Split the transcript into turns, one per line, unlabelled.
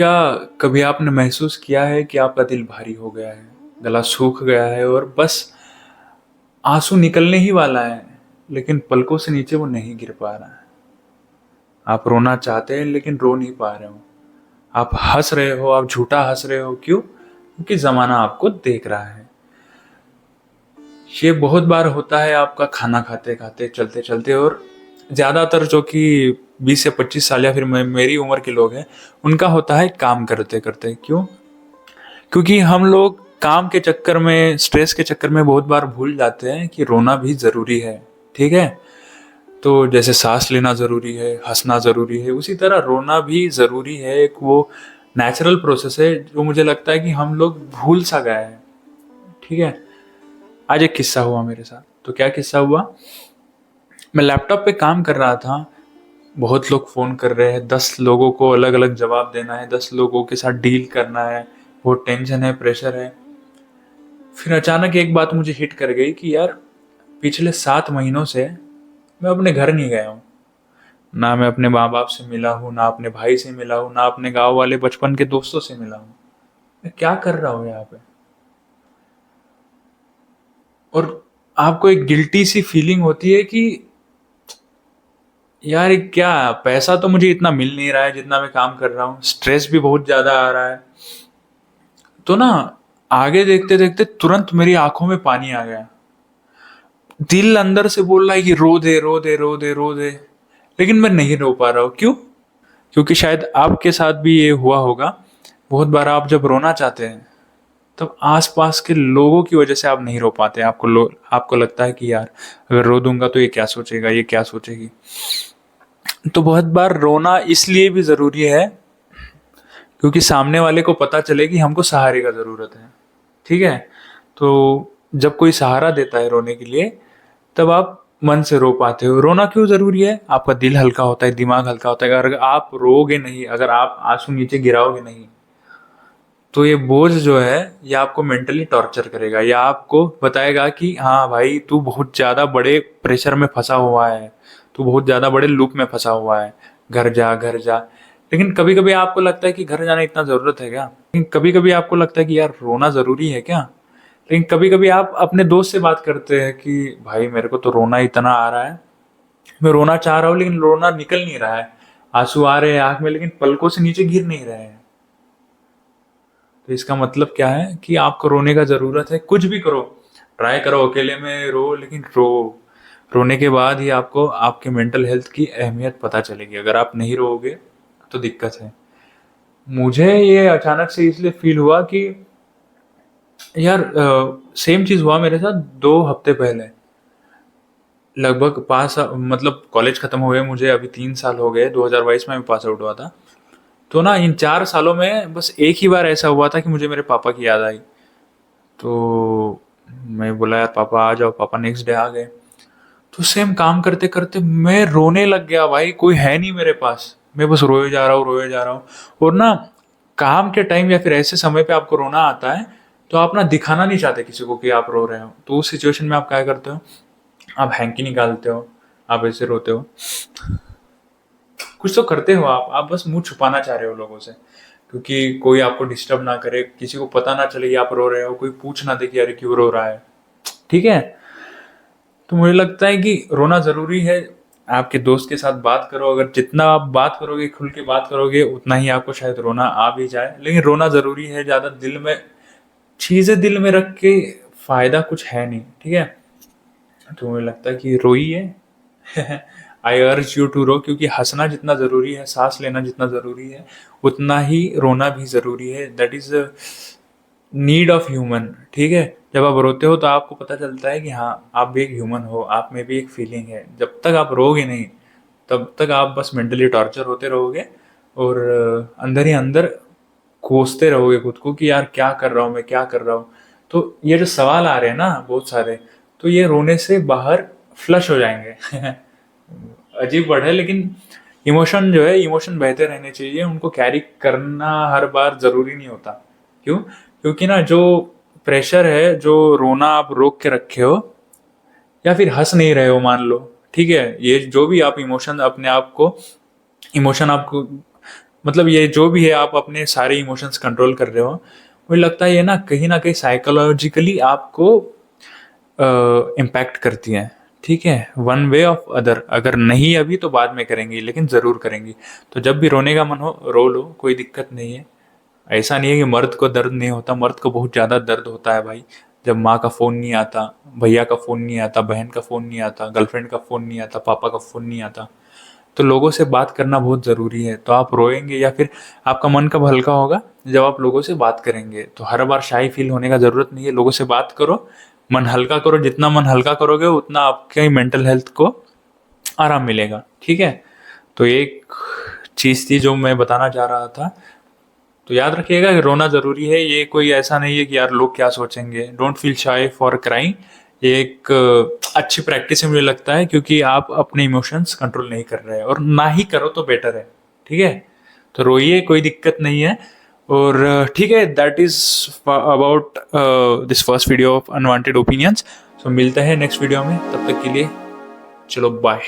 क्या कभी आपने महसूस किया है कि आपका दिल भारी हो गया है, गला सूख गया है और बस आंसू निकलने ही वाला है, लेकिन पलकों से नीचे वो नहीं गिर पा रहा है। आप रोना चाहते हैं लेकिन रो नहीं पा रहे हो। आप हंस रहे हो, आप झूठा हंस रहे हो, क्यों? क्योंकि जमाना आपको देख रहा है। ये बहुत बार होता है आपका खाना खाते खाते, चलते चलते, और ज्यादातर जो कि 20 से 25 साल या फिर मेरी उम्र के लोग हैं, उनका होता है काम करते करते। क्यों? क्योंकि हम लोग काम के चक्कर में, स्ट्रेस के चक्कर में बहुत बार भूल जाते हैं कि रोना भी जरूरी है। ठीक है? तो जैसे सांस लेना जरूरी है, हंसना जरूरी है, उसी तरह रोना भी जरूरी है। एक वो नेचुरल प्रोसेस है जो मुझे लगता है कि हम लोग भूल सा गए हैं। ठीक है? आज एक किस्सा हुआ मेरे साथ। तो क्या किस्सा हुआ? मैं लैपटॉप पे काम कर रहा था। बहुत लोग फोन कर रहे हैं, 10 लोगों को अलग अलग जवाब देना है, 10 लोगों के साथ डील करना है। बहुत टेंशन है, प्रेशर है। फिर अचानक एक बात मुझे हिट कर गई कि यार, पिछले 7 महीनों से मैं अपने घर नहीं गया हूँ। ना मैं अपने माँ बाप से मिला हूँ, ना अपने भाई से मिला हूँ, ना अपने गांव वाले बचपन के दोस्तों से मिला हूँ। मैं क्या कर रहा हूँ यहाँ पे? और आपको एक गिल्टी सी फीलिंग होती है कि यार, ये क्या, पैसा तो मुझे इतना मिल नहीं रहा है जितना मैं काम कर रहा हूँ, स्ट्रेस भी बहुत ज्यादा आ रहा है। तो ना, आगे देखते देखते तुरंत मेरी आंखों में पानी आ गया। दिल अंदर से बोल रहा है कि रो दे, रो दे, रो दे, रो दे, लेकिन मैं नहीं रो पा रहा हूँ। क्यों? क्योंकि शायद आपके साथ भी ये हुआ होगा। बहुत बार आप जब रोना चाहते हैं, तब आसपास के लोगों की वजह से आप नहीं रो पाते। आपको लगता है कि यार, अगर रो दूंगा तो ये क्या सोचेगा, ये क्या सोचेगी। तो बहुत बार रोना इसलिए भी जरूरी है क्योंकि सामने वाले को पता चले कि हमको सहारे का जरूरत है। ठीक है? तो जब कोई सहारा देता है रोने के लिए, तब आप मन से रो पाते हो। रोना क्यों जरूरी है? आपका दिल हल्का होता है, दिमाग हल्का होता है। अगर आप रोगे नहीं, अगर आप आंसू नीचे गिराओगे नहीं, तो ये बोझ जो है, ये आपको मेंटली टॉर्चर करेगा, या आपको बताएगा कि हाँ भाई, तू बहुत ज्यादा बड़े प्रेशर में फंसा हुआ है, तू बहुत ज्यादा बड़े लूप में फंसा हुआ है, घर जा, घर जा। लेकिन कभी कभी आपको लगता है कि घर जाना इतना जरूरत है क्या? लेकिन कभी कभी आपको लगता है कि यार, रोना जरूरी है क्या? लेकिन कभी कभी आप अपने दोस्त से बात करते हैं कि भाई, मेरे को तो रोना इतना आ रहा है, मैं रोना चाह रहा हूँ लेकिन रोना निकल नहीं रहा है। आंसू आ रहे हैं आंख में, लेकिन पलकों से नीचे गिर नहीं रहे हैं। तो इसका मतलब क्या है कि आपको रोने का जरूरत है। कुछ भी करो, ट्राई करो, अकेले में रो, लेकिन रो। रोने के बाद ही आपको आपके मेंटल हेल्थ की अहमियत पता चलेगी। अगर आप नहीं रोओगे तो दिक्कत है। मुझे ये अचानक से इसलिए फील हुआ कि यार, सेम चीज हुआ मेरे साथ 2 हफ्ते पहले। लगभग 5 साल, मतलब कॉलेज खत्म हुए मुझे अभी 3 साल हो गए। 2022 में मैं पास आउट हुआ था। तो ना, इन 4 सालों में बस एक ही बार ऐसा हुआ था कि मुझे मेरे पापा की याद आई। तो मैं बोला, यार पापा आ जाओ। पापा नेक्स्ट डे आ गए। तो सेम काम करते करते मैं रोने लग गया। भाई, कोई है नहीं मेरे पास, मैं बस रोए जा रहा हूँ, रोए जा रहा हूँ। और ना, काम के टाइम या फिर ऐसे समय पे आपको रोना आता है, तो आप ना दिखाना नहीं चाहते किसी को कि आप रो रहे हो। तो उस सिचुएशन में आप क्या करते हो? आप हैंकी निकालते हो, आप ऐसे रोते हो। कुछ तो करते हो आप बस मुंह छुपाना चाह रहे हो लोगों से, क्योंकि कोई आपको डिस्टर्ब ना करे, किसी को पता ना चले कि आप रो रहे हो, कोई पूछ ना दे कि अरे क्यों रो रहा है। ठीक है? तो मुझे लगता है कि रोना जरूरी है। आपके दोस्त के साथ बात करो, अगर जितना आप बात करोगे, खुल के बात करोगे, उतना ही आपको शायद रोना आ भी जाए। लेकिन रोना जरूरी है। ज्यादा दिल में चीजें दिल में रख के फायदा कुछ है नहीं। ठीक है? तो मुझे लगता है कि रोइए। आई अर्ज यू टू रो, क्योंकि हंसना जितना जरूरी है, सांस लेना जितना जरूरी है, उतना ही रोना भी जरूरी है। That is need of human. ठीक है? जब आप रोते हो तो आपको पता चलता है कि हाँ, आप भी एक ह्यूमन हो, आप में भी एक फीलिंग है। जब तक आप रोगे नहीं, तब तक आप बस मेंटली टॉर्चर होते रहोगे, और अंदर ही अंदर कोसते रहोगे खुद को कि यार, क्या कर रहा हूँ मैं, क्या कर रहा हूँ। तो ये जो सवाल आ रहे हैं ना बहुत सारे, तो ये रोने से बाहर फ्लश हो जाएंगे। अजीब वर्ड है, लेकिन इमोशन जो है, इमोशन बहते रहने चाहिए। उनको कैरी करना हर बार जरूरी नहीं होता। क्यों? क्योंकि ना, जो प्रेशर है, जो रोना आप रोक के रखे हो, या फिर हंस नहीं रहे हो मान लो, ठीक है, ये जो भी आप इमोशन अपने आप को, इमोशन आपको मतलब ये जो भी है, आप अपने सारे इमोशंस कंट्रोल कर रहे हो, मुझे लगता है ये ना कहीं साइकोलॉजिकली आपको इम्पैक्ट करती है। ठीक है, वन वे ऑफ अदर, अगर नहीं अभी तो बाद में करेंगी, लेकिन ज़रूर करेंगी। तो जब भी रोने का मन हो रो लो, कोई दिक्कत नहीं है। ऐसा नहीं है कि मर्द को दर्द नहीं होता, मर्द को बहुत ज़्यादा दर्द होता है भाई। जब माँ का फ़ोन नहीं आता, भैया का फ़ोन नहीं आता, बहन का फ़ोन नहीं आता, गर्लफ्रेंड का फ़ोन नहीं आता, पापा का फ़ोन नहीं आता, तो लोगों से बात करना बहुत ज़रूरी है। तो आप रोएंगे या फिर आपका मन कब हल्का होगा, जब आप लोगों से बात करेंगे। तो हर बार शाई फील होने का ज़रूरत नहीं है, लोगों से बात करो, मन हल्का करो। जितना मन हल्का करोगे उतना आपके मेंटल हेल्थ को आराम मिलेगा। ठीक है, तो एक चीज़ थी जो मैं बताना चाह रहा था। तो याद रखिएगा कि रोना ज़रूरी है, ये कोई ऐसा नहीं है कि यार लोग क्या सोचेंगे। डोंट फील शाई फॉर क्राइंग। ये एक अच्छी प्रैक्टिस है मुझे लगता है, क्योंकि आप अपने इमोशंस कंट्रोल नहीं कर रहे हैं, और ना ही करो तो बेटर है। ठीक है, तो रोइए, कोई दिक्कत नहीं है। और ठीक है, that is about this first video of unwanted opinions. So मिलते हैं नेक्स्ट वीडियो में, तब तक के लिए चलो बाय।